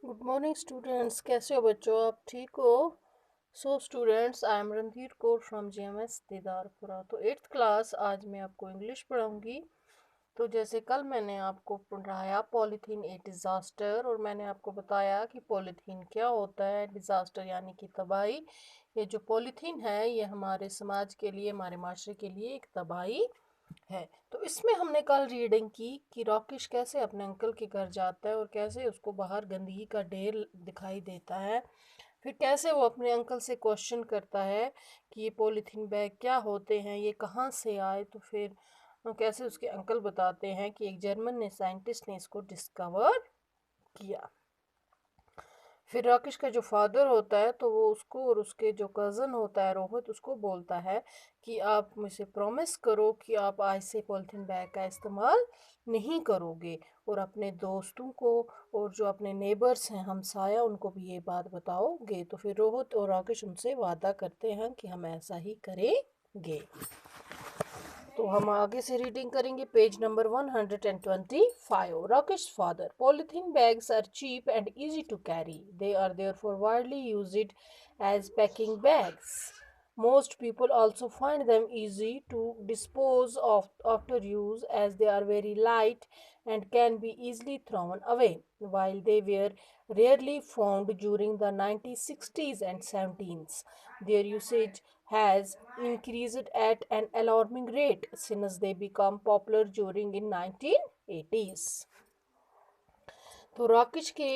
Good morning students, कैसे हो बच्चों? आप ठीक हो? So students, I am Randhir Kaur from GMS Didarpura. तो एट्थ क्लास आज मैं आपको इंग्लिश पढ़ाऊंगी। तो जैसे कल मैंने आपको पढ़ाया पॉलीथीन ए डिज़ास्टर, और मैंने आपको बताया कि पॉलीथीन क्या होता है। डिज़ास्टर यानी कि तबाही। ये जो पॉलीथीन है ये हमारे समाज के लिए, हमारे माशरे के लिए एक तबाही है। तो इसमें हमने कल रीडिंग की कि राकेश कैसे अपने अंकल के घर जाता है और कैसे उसको बाहर गंदगी का ढेर दिखाई देता है। फिर कैसे वो अपने अंकल से क्वेश्चन करता है कि ये पॉलीथीन बैग क्या होते हैं, ये कहाँ से आए। तो फिर कैसे उसके अंकल बताते हैं कि एक जर्मन ने साइंटिस्ट ने इसको डिस्कवर किया। फिर राकेश का जो फादर होता है तो वो उसको और उसके जो कज़न होता है रोहित, उसको बोलता है कि आप मुझे प्रॉमिस करो कि आप आज से पॉलिथीन बैग का इस्तेमाल नहीं करोगे, और अपने दोस्तों को और जो अपने नेबर्स हैं, हमसाया, उनको भी ये बात बताओगे। तो फिर रोहित और राकेश उनसे वादा करते हैं कि हम ऐसा ही करेंगे। तो हम आगे से रीडिंग करेंगे page number 125। Rakesh father. Polythene bags are cheap and easy to carry. They are therefore widely used as packing bags. Most people also find them easy to dispose of after use, as they are very light and can be easily thrown away. While they were rarely found during the 1960s and 70s, their usage has increased at an alarming rate since they become popular during in 1980s। तो राकेश के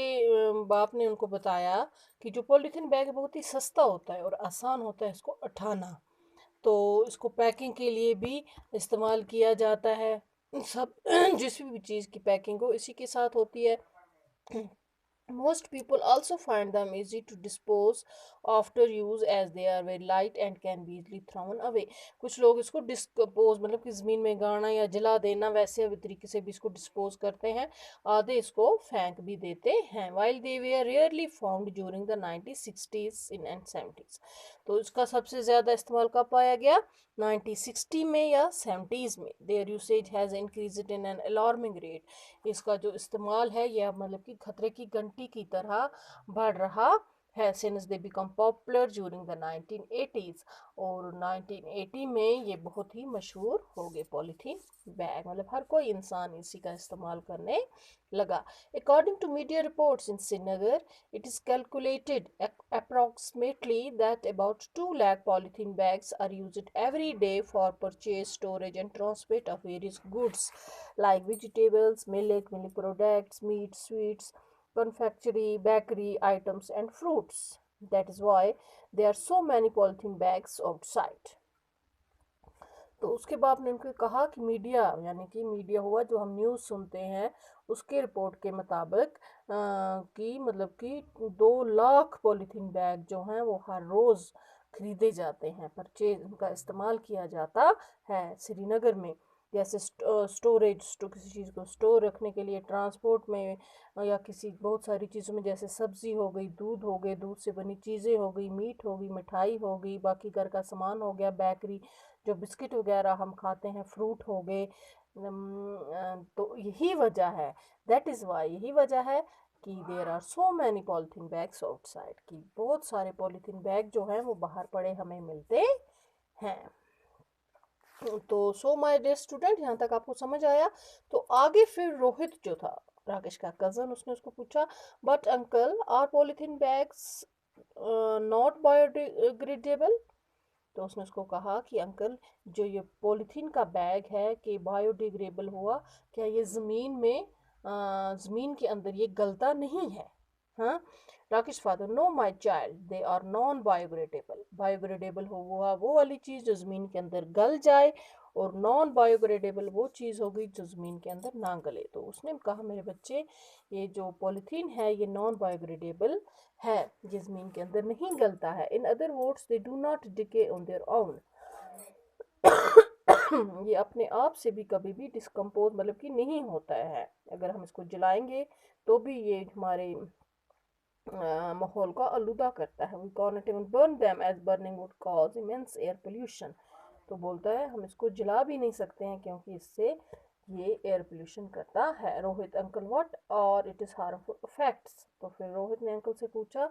बाप ने उनको बताया कि जो polythene bag बहुत ही सस्ता होता है और आसान होता है इसको उठाना। तो इसको पैकिंग के लिए भी इस्तेमाल किया जाता है। सब जिस भी चीज़ की पैकिंग हो इसी के साथ होती है। Most people also find them easy to dispose after use, as they are very light and can be easily thrown away। कुछ लोग इसको डिस्पोज मतलब कि ज़मीन में गाड़ना या जला देना, वैसे भी तरीके से भी इसको डिस्पोज करते हैं। आधे इसको फेंक भी देते हैं। While they were rarely found during the 1960s and 70s। तो इसका सबसे ज़्यादा इस्तेमाल कब पाया गया? 1960 में या 70s में। Their usage has increased in an alarming rate। इसका जो इस्तेमाल है यह मतलब कि खतरे की घंटी की तरह बढ़ रहा है since they become popular during the 1980s। और 1980 में ये बहुत ही मशहूर हो गए पॉलीथीन बैग, मतलब हर कोई इंसान इसी का इस्तेमाल करने लगा। According to media reports in Srinagar, it is calculated approximately that about 2 lakh polythene bags are used every day for purchase, storage and transport of various goods like vegetables, milk, milk products, meat, sweets, confectionery, bakery items, and fruits. That is why there are so many polythene bags outside। तो उसके बाद ने उनको कहा कि media, यानी कि media हुआ जो हम न्यूज़ सुनते हैं, उसके रिपोर्ट के मुताबिक कि मतलब कि 2 लाख पॉलीथीन बैग जो हैं वो हर रोज़ खरीदे जाते हैं, परचेज उनका इस्तेमाल किया जाता है श्रीनगर में। जैसे स्टोरेज, किसी चीज़ को स्टोर रखने के लिए, ट्रांसपोर्ट में, या किसी बहुत सारी चीज़ों में, जैसे सब्ज़ी हो गई, दूध हो गए, दूध से बनी चीज़ें हो गई, मीट हो गई, मिठाई हो गई, बाकी घर का सामान हो गया, बेकरी जो बिस्किट वगैरह हम खाते हैं, फ्रूट हो गए। तो यही वजह है, दैट इज़ वाई, यही वजह है कि there are so many polythene bags outside, कि बहुत सारे पॉलीथीन बैग जो हैं वो बाहर पड़े हमें मिलते हैं। तो सो माय डियर स्टूडेंट, यहाँ तक आपको समझ आया? तो आगे फिर रोहित जो था, राकेश का कज़न, उसने उसको पूछा, but uncle, are polythene bags not biodegradable? तो उसने उसको कहा कि अंकल, जो ये पॉलीथीन का बैग है कि बायोडिग्रेडेबल हुआ, क्या ये ज़मीन के अंदर ये गलता नहीं है? हाँ। Rakesh father, no my child, they are non biodegradable. Biodegradable हुआ वो वाली चीज़ जो ज़मीन के अंदर गल जाए, और नॉन बायोग्रेडेबल वो चीज़ हो गई जो ज़मीन के अंदर ना गले। तो उसने कहा, मेरे बच्चे, ये जो पॉलीथीन है ये नॉन बायोग्रेडेबल है, ये ज़मीन के अंदर नहीं गलता है। In other words, they do not decay on their own. ये अपने आप से भी कभी भी डिस्कम्पोज मतलब कि नहीं होता है। अगर हम इसको जलाएंगे तो भी ये हमारे माहौल को आलूदा करता है। We can't even burn them as burning wood cause immense air pollution. तो बोलता है हम इसको जला भी नहीं सकते हैं क्योंकि इससे ये एयर पोल्यूशन करता है। रोहित अंकल व्हाट और इट इज़ हार्मफुल इफेक्ट्स। तो फिर रोहित ने अंकल से पूछा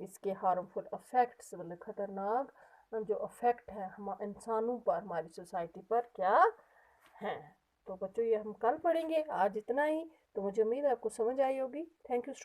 इसके हार्मफुल इफेक्ट्स मतलब खतरनाक जो इफेक्ट है हम इंसानों पर, हमारी सोसाइटी पर क्या हैं। तो बच्चों ये हम कल पढ़ेंगे, आज इतना ही। तो मुझे उम्मीद है आपको समझ आई होगी। Thank you student.